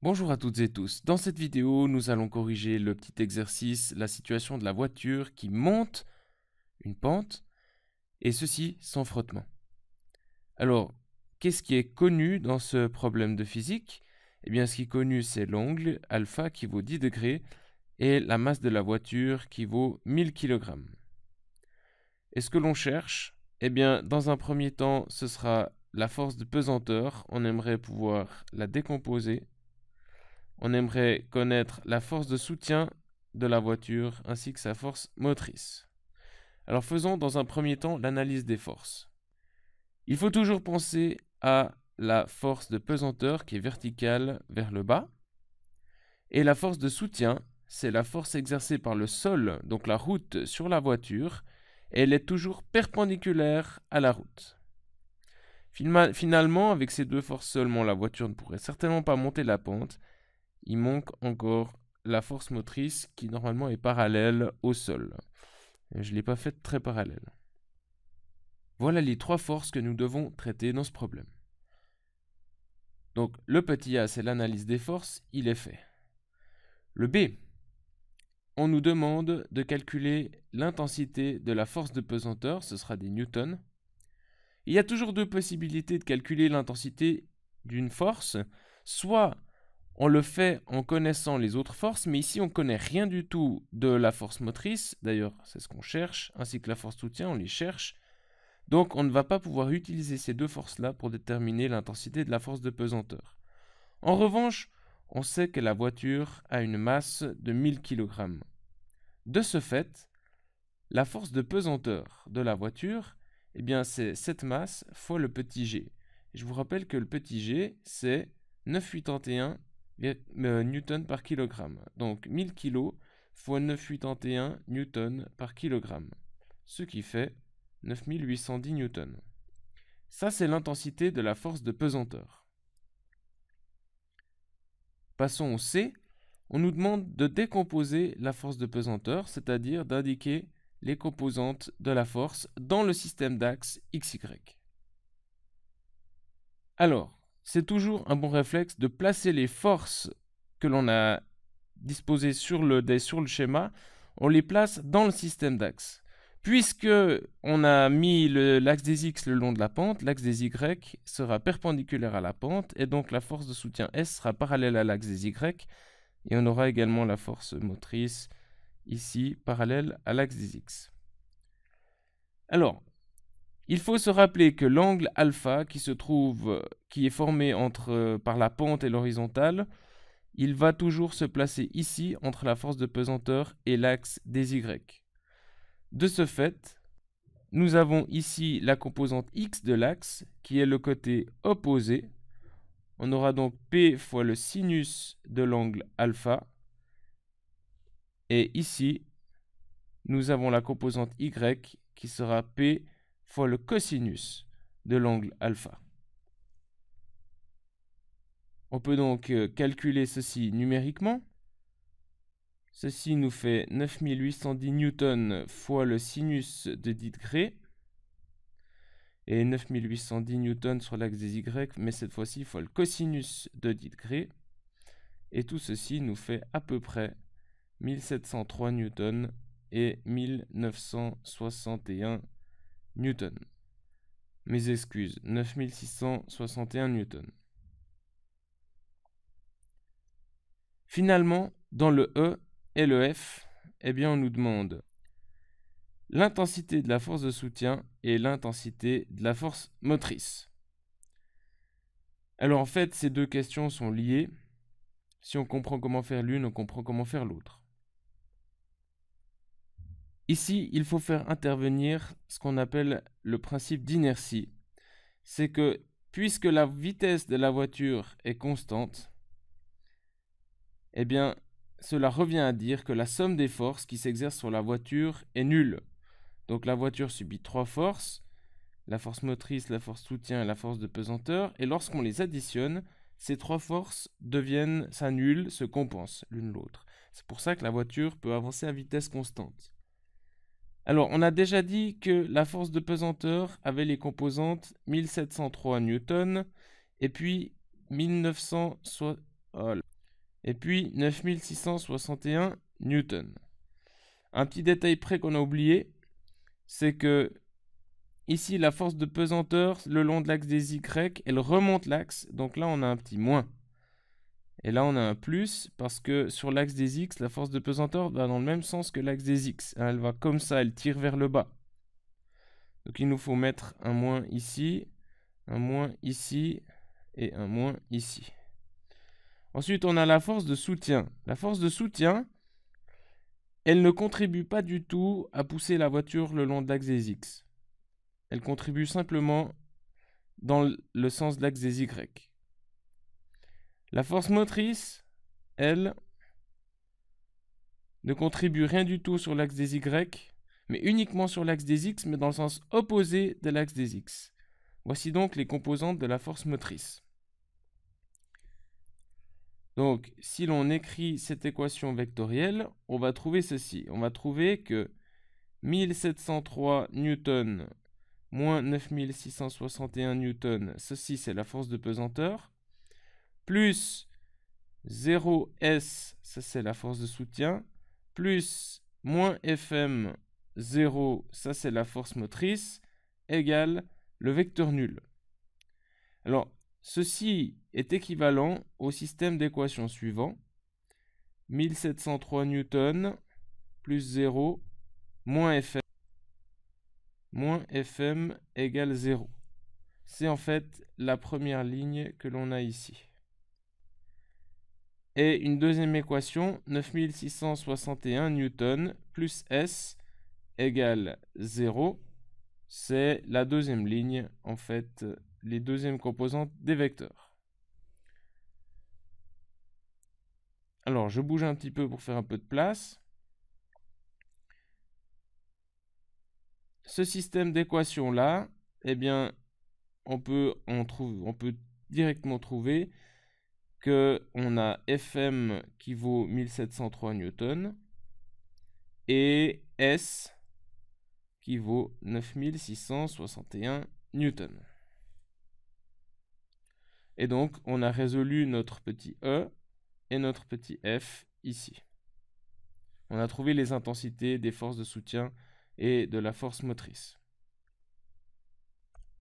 Bonjour à toutes et tous. Dans cette vidéo, nous allons corriger le petit exercice, la situation de la voiture qui monte une pente, et ceci sans frottement. Alors, qu'est-ce qui est connu dans ce problème de physique? Eh bien, ce qui est connu, c'est l'angle alpha qui vaut 10 degrés et la masse de la voiture qui vaut 1000 kg. Et ce que l'on cherche, eh bien, dans un premier temps, ce sera la force de pesanteur. On aimerait pouvoir la décomposer. On aimerait connaître la force de soutien de la voiture ainsi que sa force motrice. Alors faisons dans un premier temps l'analyse des forces. Il faut toujours penser à la force de pesanteur qui est verticale vers le bas. Et la force de soutien, c'est la force exercée par le sol, donc la route, sur la voiture. Et elle est toujours perpendiculaire à la route. Finalement, avec ces deux forces seulement, la voiture ne pourrait certainement pas monter la pente. Il manque encore la force motrice qui normalement est parallèle au sol. Je ne l'ai pas faite très parallèle. Voilà les trois forces que nous devons traiter dans ce problème. Donc le petit a, c'est l'analyse des forces, il est fait. Le B, on nous demande de calculer l'intensité de la force de pesanteur, ce sera des newtons. Il y a toujours deux possibilités de calculer l'intensité d'une force, soit on le fait en connaissant les autres forces, mais ici on ne connaît rien du tout de la force motrice, d'ailleurs c'est ce qu'on cherche, ainsi que la force soutien, on les cherche. Donc on ne va pas pouvoir utiliser ces deux forces-là pour déterminer l'intensité de la force de pesanteur. En revanche, on sait que la voiture a une masse de 1000 kg. De ce fait, la force de pesanteur de la voiture, eh bien c'est cette masse fois le petit g. Je vous rappelle que le petit g, c'est 9,81 newton par kilogramme. Donc 1000 kg fois 9,81 newton par kilogramme. Ce qui fait 9810 newtons. Ça, c'est l'intensité de la force de pesanteur. Passons au C. On nous demande de décomposer la force de pesanteur, c'est-à-dire d'indiquer les composantes de la force dans le système d'axe XY. Alors, c'est toujours un bon réflexe de placer les forces que l'on a disposées sur le schéma, on les place dans le système d'axe. Puisque on a mis l'axe des X le long de la pente, l'axe des Y sera perpendiculaire à la pente et donc la force de soutien S sera parallèle à l'axe des Y et on aura également la force motrice ici parallèle à l'axe des X. Alors, il faut se rappeler que l'angle alpha qui est formé par la pente et l'horizontale, il va toujours se placer ici entre la force de pesanteur et l'axe des Y. De ce fait, nous avons ici la composante X de l'axe qui est le côté opposé. On aura donc P fois le sinus de l'angle alpha. Et ici, nous avons la composante Y qui sera P fois le cosinus de l'angle alpha. On peut donc calculer ceci numériquement. Ceci nous fait 9810 newtons fois le sinus de 10 degrés. Et 9810 newtons sur l'axe des Y, mais cette fois-ci fois le cosinus de 10 degrés. Et tout ceci nous fait à peu près 1703 newtons et 1961 newtons. Mes excuses, 9661 newtons. Finalement, dans le E et le F, eh bien on nous demande l'intensité de la force de soutien et l'intensité de la force motrice. Alors en fait, ces deux questions sont liées. Si on comprend comment faire l'une, on comprend comment faire l'autre. Ici, il faut faire intervenir ce qu'on appelle le principe d'inertie. C'est que puisque la vitesse de la voiture est constante, eh bien, cela revient à dire que la somme des forces qui s'exercent sur la voiture est nulle. Donc la voiture subit trois forces, la force motrice, la force soutien et la force de pesanteur, et lorsqu'on les additionne, ces trois forces s'annulent, se compensent l'une l'autre. C'est pour ça que la voiture peut avancer à vitesse constante. Alors, on a déjà dit que la force de pesanteur avait les composantes 1703 newtons et puis Voilà. Et puis 9661 newtons. Un petit détail près qu'on a oublié, c'est que ici la force de pesanteur le long de l'axe des Y, elle remonte l'axe, donc là on a un petit moins. Et là on a un plus, parce que sur l'axe des X, la force de pesanteur va dans le même sens que l'axe des X. Elle va comme ça, elle tire vers le bas. Donc il nous faut mettre un moins ici et un moins ici. Ensuite, on a la force de soutien. La force de soutien, elle ne contribue pas du tout à pousser la voiture le long de l'axe des X. Elle contribue simplement dans le sens de l'axe des Y. La force motrice, elle, ne contribue rien du tout sur l'axe des Y, mais uniquement sur l'axe des X, mais dans le sens opposé de l'axe des X. Voici donc les composantes de la force motrice. Donc, si l'on écrit cette équation vectorielle, on va trouver ceci. On va trouver que 1703 newtons moins 9661 newtons, ceci c'est la force de pesanteur, plus 0S, ça c'est la force de soutien, plus moins Fm 0, ça c'est la force motrice, égale le vecteur nul. Alors, ceci est équivalent au système d'équations suivant. 1703 newtons plus 0 moins Fm égale 0. C'est en fait la première ligne que l'on a ici. Et une deuxième équation, 9661 newtons plus S égale 0. C'est la deuxième ligne, en fait, les deuxièmes composantes des vecteurs. Alors, je bouge un petit peu pour faire un peu de place. Ce système d'équations-là, eh bien, on peut directement trouver qu'on a Fm qui vaut 1703 newtons et S qui vaut 9661 newtons. Et donc, on a résolu notre petit E et notre petit F ici. On a trouvé les intensités des forces de soutien et de la force motrice.